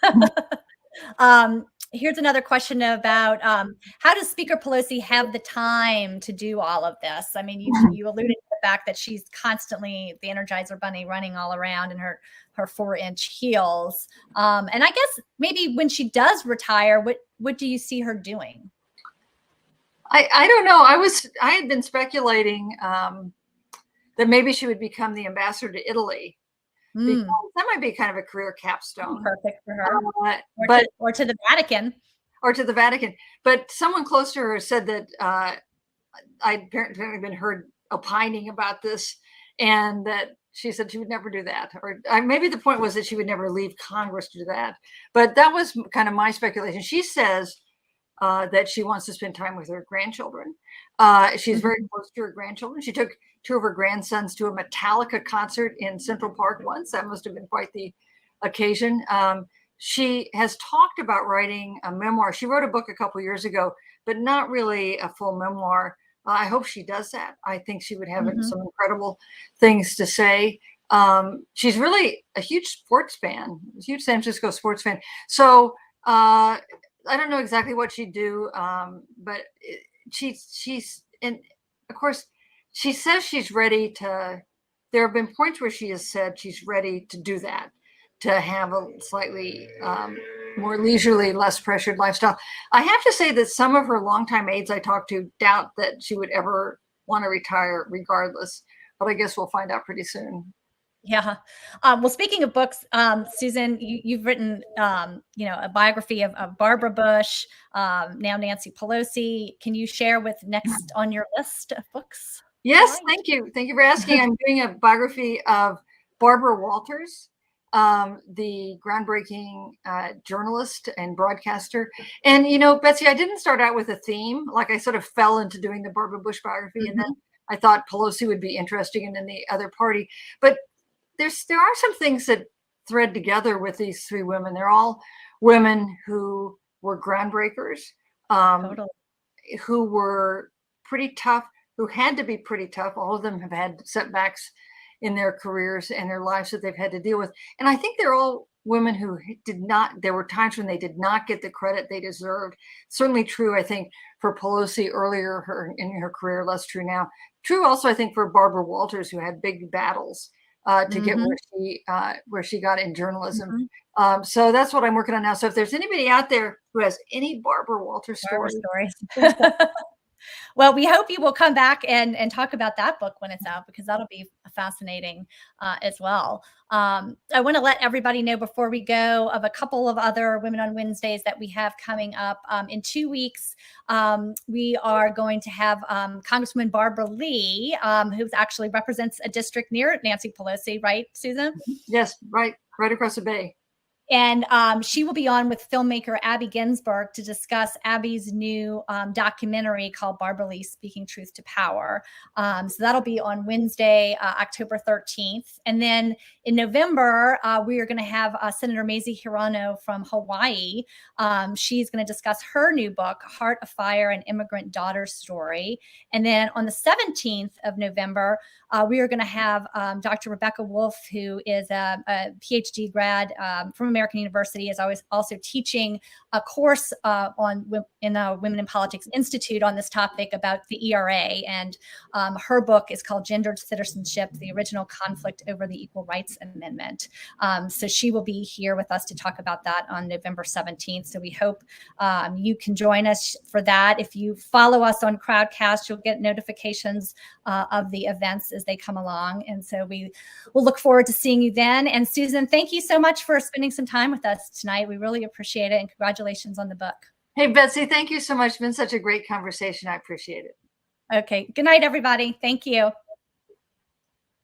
Here's another question about how does Speaker Pelosi have the time to do all of this? I mean, you alluded to the fact that she's constantly the Energizer Bunny running all around in her 4-inch heels. And I guess maybe when she does retire, what do you see her doing? I don't know. I had been speculating that maybe she would become the ambassador to Italy. Because that might be kind of a career capstone. Perfect for her. Or to the Vatican. Or to the Vatican. But someone close to her said that I'd apparently been heard opining about this, and that she said she would never do that. Or maybe the point was that she would never leave Congress to do that. But that was kind of my speculation. She says that she wants to spend time with her grandchildren. She's very close to her grandchildren. She took two of her grandsons to a Metallica concert in Central Park once. That must have been quite the occasion. She has talked about writing a memoir. She wrote a book a couple years ago, but not really a full memoir. I hope she does that. I think she would have some incredible things to say. She's really a huge sports fan, a huge San Francisco sports fan. So I don't know exactly what she'd do, but she's, and of course, she says she's ready to, there have been points where she has said she's ready to do that, to have a slightly more leisurely, less pressured lifestyle. I have to say that some of her longtime aides I talked to doubt that she would ever want to retire regardless, but I guess we'll find out pretty soon. Yeah. Well, speaking of books, Susan, you've written, a biography of Barbara Bush, now Nancy Pelosi. Can you share what's next on your list of books? Yes, thank you. Thank you for asking. I'm doing a biography of Barbara Walters. the groundbreaking journalist and broadcaster. And, Betsy, I didn't start out with a theme. Like, I sort of fell into doing the Barbara Bush biography, and then I thought Pelosi would be interesting, and then the other party. But there are some things that thread together with these three women. They're all women who were groundbreakers, Totally. who were pretty tough, who had to be pretty tough. All of them have had setbacks in their careers and their lives that they've had to deal with. And I think they're all women who there were times when they did not get the credit they deserved. Certainly true, I think, for Pelosi earlier in her career, less true now. True also, I think, for Barbara Walters, who had big battles to get where she got in journalism. So that's what I'm working on now. So if there's anybody out there who has any Barbara Walters stories. Well, we hope you will come back and talk about that book when it's out, because that'll be fascinating as well. I want to let everybody know before we go of a couple of other Women on Wednesdays that we have coming up. In 2 weeks, we are going to have Congresswoman Barbara Lee, who actually represents a district near Nancy Pelosi, right, Susan? Yes, right across the bay. And she will be on with filmmaker Abby Ginsburg to discuss Abby's new documentary called Barbara Lee Speaking Truth to Power. So that'll be on Wednesday, October 13th. And then in November, we are going to have Senator Mazie Hirono from Hawaii. She's going to discuss her new book, Heart of Fire, an Immigrant Daughter's Story. And then on the 17th of November, we are going to have Dr. Rebecca Wolf, who is a PhD grad from American University, is always also teaching a course in the Women in Politics Institute on this topic about the ERA. And her book is called Gendered Citizenship, the Original Conflict over the Equal Rights Amendment. So she will be here with us to talk about that on November 17th. So we hope you can join us for that. If you follow us on Crowdcast, you'll get notifications of the events as they come along. And so we will look forward to seeing you then. And Susan, thank you so much for spending some time with us tonight. We really appreciate it. And congratulations on the book. Hey, Betsy, thank you so much. It's been such a great conversation. I appreciate it. Okay. Good night, everybody. Thank you.